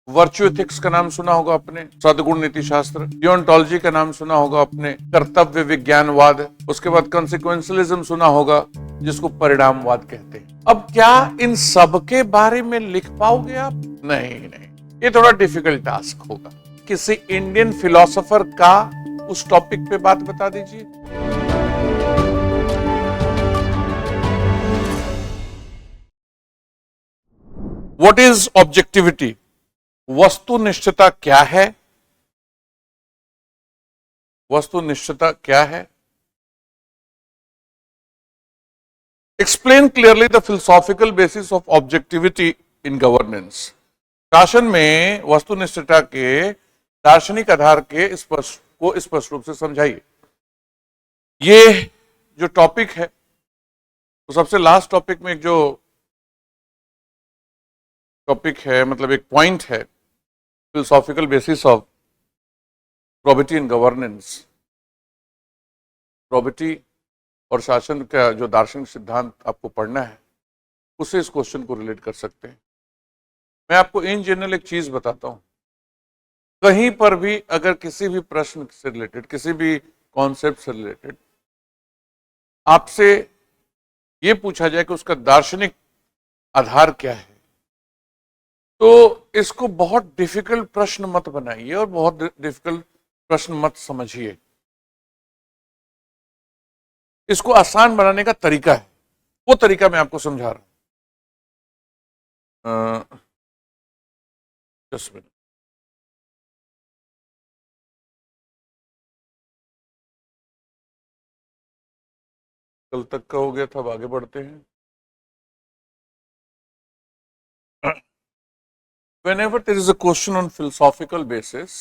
Virtue ethics का नाम सुना होगा आपने, सदगुण नीति शास्त्र। डियोंटोलॉजी का नाम सुना होगा आपने, कर्तव्य विज्ञानवाद। उसके बाद कॉन्सिक्वेंशलिज्म सुना होगा, जिसको परिणामवाद कहते हैं। अब क्या इन सब के बारे में लिख पाओगे आप? नहीं नहीं, ये थोड़ा डिफिकल्ट टास्क होगा। किसी इंडियन फिलोसोफर का उस टॉपिक पे बात बता दीजिए। What is objectivity? वस्तुनिष्ठता क्या है? वस्तुनिष्ठता क्या है? Explain clearly the philosophical basis of objectivity in governance. शासन में वस्तुनिष्ठता के दार्शनिक आधार के स्पष्ट रूप से समझाइए। ये जो टॉपिक है, तो सबसे लास्ट टॉपिक में एक जो टॉपिक है, मतलब एक पॉइंट है, philosophical basis of probity in governance. Probity और शासन का जो दार्शनिक सिद्धांत आपको पढ़ना है, उससे इस क्वेश्चन को रिलेट कर सकते हैं। मैं आपको इन जनरल एक चीज बताता हूं। कहीं पर भी अगर किसी भी प्रश्न से रिलेटेड, किसी भी कॉन्सेप्ट से रिलेटेड आपसे ये पूछा जाए कि उसका दार्शनिक आधार क्या है, तो इसको बहुत डिफिकल्ट प्रश्न मत बनाइए और बहुत डिफिकल्ट प्रश्न मत समझिए। इसको आसान बनाने का तरीका है, वो तरीका मैं आपको समझा रहा हूं। Just minute. कल तक का हो गया था, अब आगे बढ़ते हैं। Whenever there is a question on philosophical basis,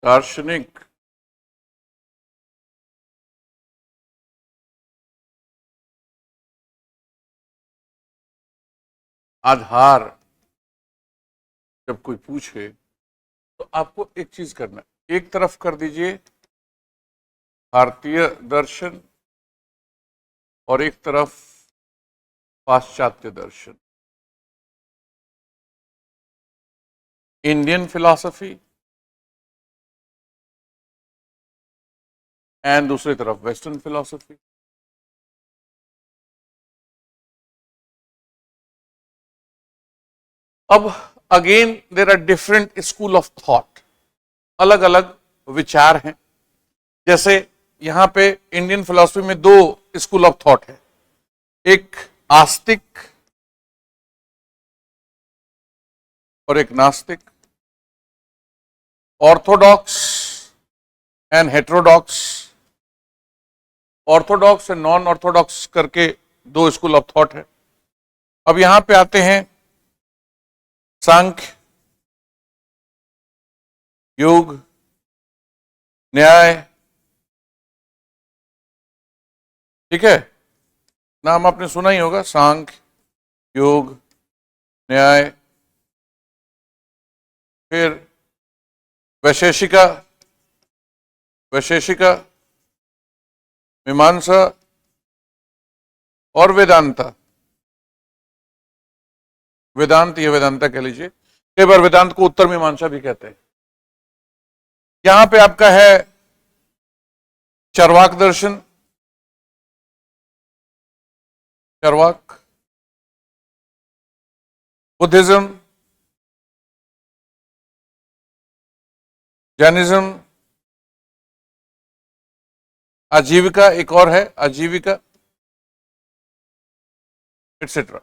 दार्शनिक आधार जब कोई पूछे, तो आपको एक चीज करना है। एक तरफ कर दीजिए भारतीय दर्शन और एक तरफ पाश्चात्य दर्शन, इंडियन फिलॉसफी, एंड दूसरी तरफ वेस्टर्न फिलॉसफी। अब again there are different school of thought, अलग अलग विचार हैं। जैसे यहां पे इंडियन फिलॉसफी में दो स्कूल ऑफ थॉट है, एक आस्तिक और एक नास्तिक, Orthodox and heterodox. Orthodox and non Orthodox करके दो स्कूल ऑफ थॉट है। अब यहां पे आते हैं सांख्य, योग, न्याय। ठीक है, नाम आपने सुना ही होगा, सांख्य, योग, न्याय। फिर वैशेषिका, वैशेषिका, मीमांसा और वेदांता। वेदांत या वेदांता कह लीजिए, कई बार वेदांत को उत्तर मीमांसा भी कहते हैं। यहां पे आपका है चरवाक दर्शन, चरवाक, बुद्धिज्म, जैनिज्म, आजीविका, एक और है आजीविका, एटसेट्रा।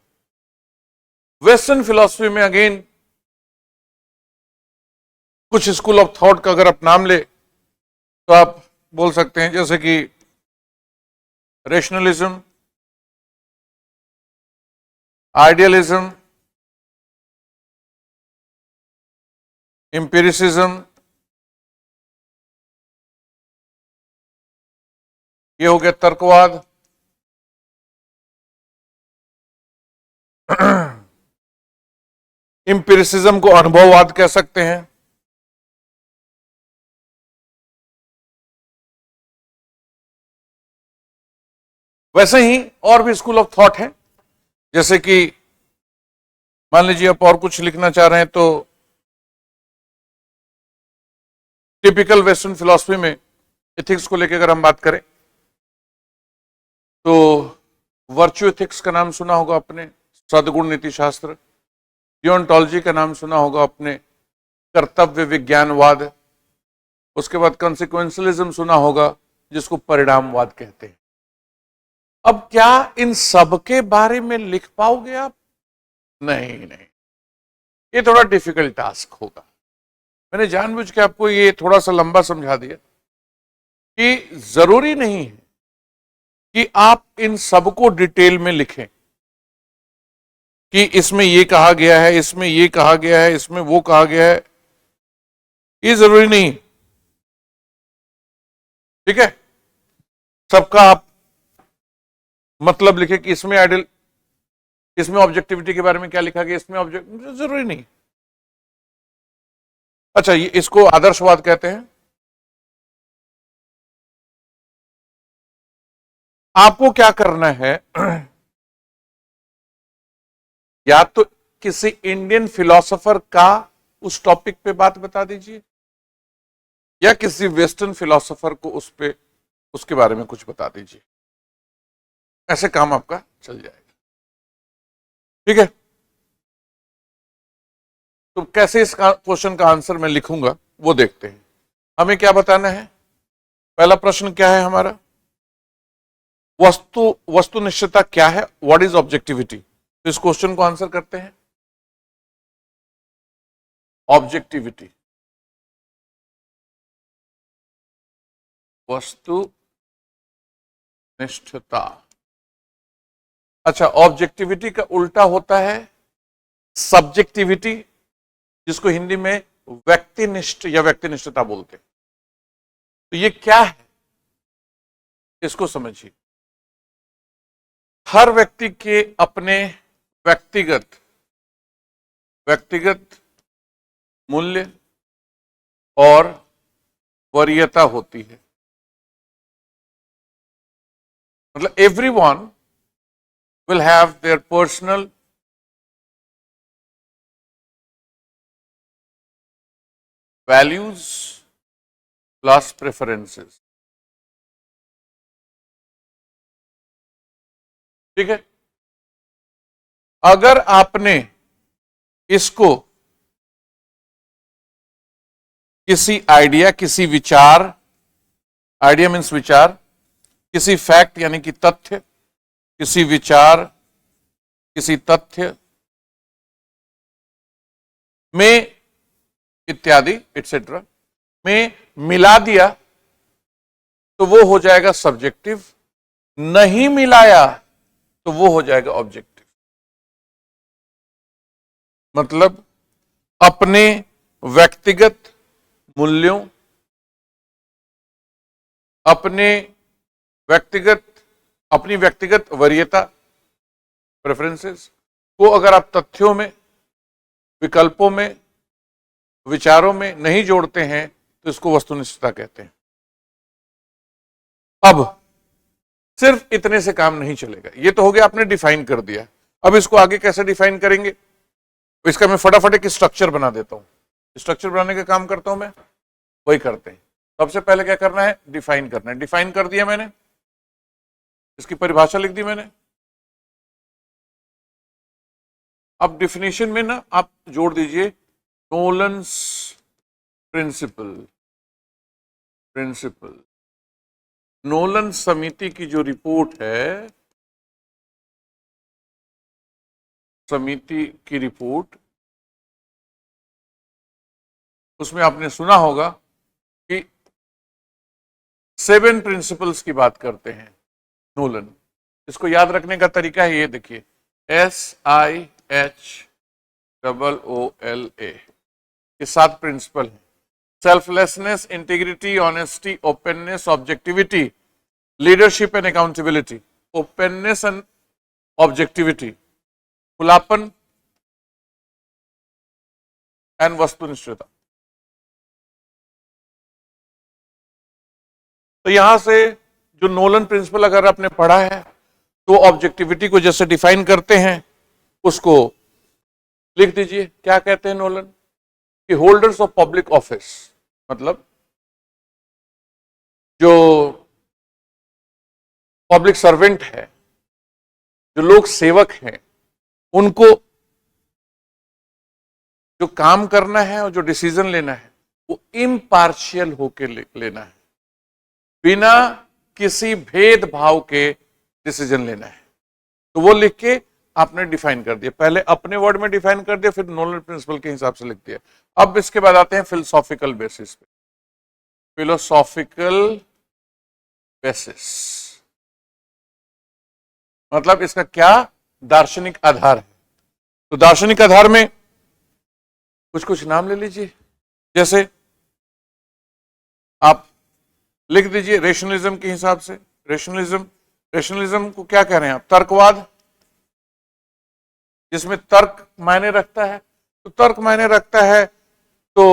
वेस्टर्न फिलॉसफी में अगेन कुछ स्कूल ऑफ थॉट का अगर आप नाम ले तो आप बोल सकते हैं, जैसे कि रेशनलिज्म, आइडियलिज्म, एम्पिरिसिज्म, ये हो गया तर्कवाद। एम्पिरिसिज्म को अनुभववाद कह सकते हैं। वैसे ही और भी स्कूल ऑफ थॉट है, जैसे कि मान लीजिए आप और कुछ लिखना चाह रहे हैं तो टिपिकल वेस्टर्न फिलॉसफी में एथिक्स को लेकर अगर हम बात करें तो वर्च्यू एथिक्स का नाम सुना होगा आपने, सद्गुण नीति शास्त्र। डियोंटोलॉजी का नाम सुना होगा आपने, कर्तव्य विज्ञानवाद। उसके बाद कॉन्सिक्वेंशलिज्म सुना होगा, जिसको परिणामवाद कहते हैं। अब क्या इन सब के बारे में लिख पाओगे आप? नहीं नहीं, ये थोड़ा डिफिकल्ट टास्क होगा। मैंने जानबूझ के आपको ये थोड़ा सा लंबा समझा दिया कि जरूरी नहीं है कि आप इन सबको डिटेल में लिखें कि इसमें ये कहा गया है, इसमें ये कहा गया है, इसमें वो कहा गया है। ये जरूरी नहीं, ठीक है। सबका आप मतलब लिखे कि इसमें आइडियल, इसमें ऑब्जेक्टिविटी के बारे में क्या लिखा गया, इसमें ऑब्जेक्ट, जरूरी नहीं। अच्छा, ये इसको आदर्शवाद कहते हैं। आपको क्या करना है, या तो किसी इंडियन फिलोसोफर का उस टॉपिक पे बात बता दीजिए, या किसी वेस्टर्न फिलोसोफर को उस पे उसके बारे में कुछ बता दीजिए। ऐसे काम आपका चल जाएगा, ठीक है। तो कैसे इस क्वेश्चन का आंसर मैं लिखूंगा वो देखते हैं। हमें क्या बताना है? पहला प्रश्न क्या है हमारा? वस्तुनिष्ठता क्या है? What is objectivity? तो इस क्वेश्चन को आंसर करते हैं। ऑब्जेक्टिविटी, वस्तुनिष्ठता। अच्छा, ऑब्जेक्टिविटी का उल्टा होता है सब्जेक्टिविटी, जिसको हिंदी में व्यक्तिनिष्ठ या व्यक्तिनिष्ठता बोलते हैं। तो ये क्या है, इसको समझिए। हर व्यक्ति के अपने व्यक्तिगत मूल्य और वरीयता होती है। मतलब everyone will have their personal values plus preferences, ठीक है। अगर आपने इसको किसी आइडिया, किसी विचार, आइडिया मीन्स विचार, किसी फैक्ट यानी कि तथ्य, किसी विचार, किसी तथ्य में इत्यादि एटसेट्रा में मिला दिया तो वो हो जाएगा सब्जेक्टिव, नहीं मिलाया तो वो हो जाएगा ऑब्जेक्टिव। मतलब अपने व्यक्तिगत मूल्यों, अपनी व्यक्तिगत वरीयता, प्रेफरेंसेस को अगर आप तथ्यों में, विकल्पों में, विचारों में नहीं जोड़ते हैं तो इसको वस्तुनिष्ठता कहते हैं। अब सिर्फ इतने से काम नहीं चलेगा। ये तो हो गया, आपने डिफाइन कर दिया। अब इसको आगे कैसे डिफाइन करेंगे? इसका मैं फटाफट एक स्ट्रक्चर बना देता हूं। स्ट्रक्चर बनाने का काम करता हूं मैं, वही करते हैं। सबसे पहले क्या करना है? डिफाइन करना है। डिफाइन कर दिया मैंने, इसकी परिभाषा लिख दी मैंने। अब डिफिनेशन में ना आप जोड़ दीजिए नोलन्स प्रिंसिपल। नोलन समिति की जो रिपोर्ट है, समिति की रिपोर्ट, उसमें आपने सुना होगा कि 7 प्रिंसिपल्स की बात करते हैं नोलन। इसको याद रखने का तरीका है, ये देखिए, SIHOOLA, ये 7 प्रिंसिपल हैं। Selflessness, integrity, honesty, openness, objectivity, leadership and accountability. Openness and objectivity, खुलापन एंड वस्तुनिष्ठता। तो यहां से जो नोलन प्रिंसिपल अगर आपने पढ़ा है तो ऑब्जेक्टिविटी को जैसे डिफाइन करते हैं उसको लिख दीजिए। क्या कहते हैं नोलन कि होल्डर्स ऑफ पब्लिक ऑफिस, मतलब जो पब्लिक सर्वेंट है, जो लोक सेवक हैं, उनको जो काम करना है और जो डिसीजन लेना है वो इम्पार्शियल होके लेना है, बिना किसी भेदभाव के डिसीजन लेना है। तो वो लिख के आपने डिफाइन कर दिया, पहले अपने वर्ड में डिफाइन कर दिया, फिर नोलन प्रिंसिपल के हिसाब से लिख दिया। अब इसके बाद आते हैं फिलोसॉफिकल बेसिस पे। फिलोसॉफिकल बेसिस मतलब इसका क्या दार्शनिक आधार है। तो दार्शनिक आधार में कुछ कुछ नाम ले लीजिए, जैसे आप लिख दीजिए रेशनलिज्म के हिसाब से। रेशनलिज्म को क्या कह रहे हैं आप? तर्कवाद, जिसमें तर्क मायने रखता है। तो तर्क मायने रखता है तो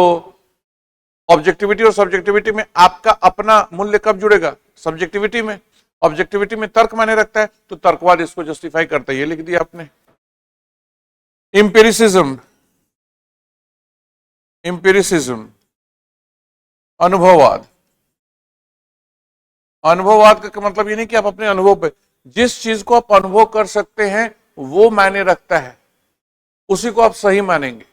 ऑब्जेक्टिविटी और सब्जेक्टिविटी में आपका अपना मूल्य कब जुड़ेगा? सब्जेक्टिविटी में। ऑब्जेक्टिविटी में तर्क मायने रखता है तो तर्कवाद इसको जस्टिफाई करता है, ये लिख दिया आपने। इंपेरिसिज्म, इंपेरिसिज्म अनुभववाद। अनुभववाद का मतलब ये नहीं कि आप अपने अनुभव पे, जिस चीज को आप अनुभव कर सकते हैं वो मायने रखता है, उसी को आप सही मानेंगे।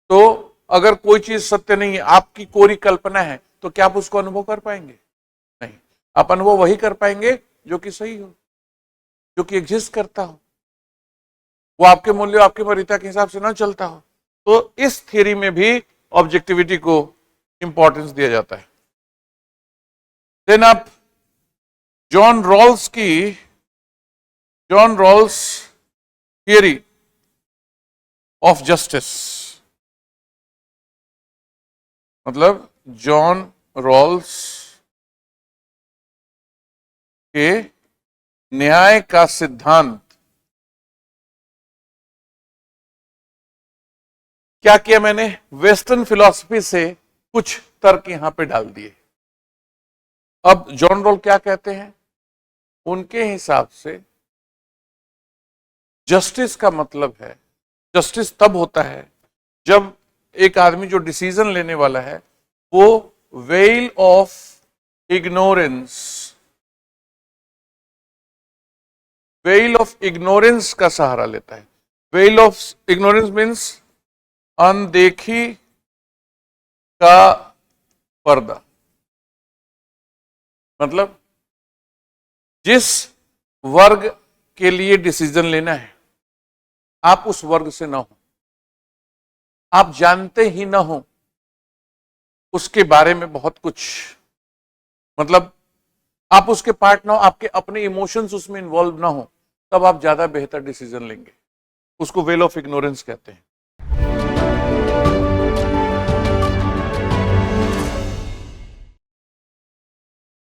तो अगर कोई चीज सत्य नहीं है, आपकी कोरी कल्पना है, तो क्या आप उसको अनुभव कर पाएंगे? नहीं। आप अनुभव वही कर पाएंगे जो कि सही हो, जो कि एग्जिस्ट करता हो, वो आपके मूल्य आपकी वरीयता के हिसाब से ना चलता हो। तो इस थ्योरी में भी ऑब्जेक्टिविटी को इंपॉर्टेंस दिया जाता है। देन आप John Rawls theory of justice, मतलब जॉन रॉल्स के न्याय का सिद्धांत। क्या किया मैंने? वेस्टर्न फिलॉसफी से कुछ तर्क यहां पे डाल दिए। अब जॉन रॉल क्या कहते हैं? उनके हिसाब से जस्टिस का मतलब है, जस्टिस तब होता है जब एक आदमी जो डिसीजन लेने वाला है वो वेल ऑफ इग्नोरेंस का सहारा लेता है। वेल ऑफ इग्नोरेंस मीन्स अनदेखी का पर्दा, मतलब जिस वर्ग के लिए डिसीजन लेना है आप उस वर्ग से ना हो, आप जानते ही ना हो उसके बारे में बहुत कुछ, मतलब आप उसके पार्ट ना हो, आपके अपने इमोशंस उसमें इन्वॉल्व ना हो, तब आप ज्यादा बेहतर डिसीजन लेंगे। उसको वेल ऑफ इग्नोरेंस कहते हैं।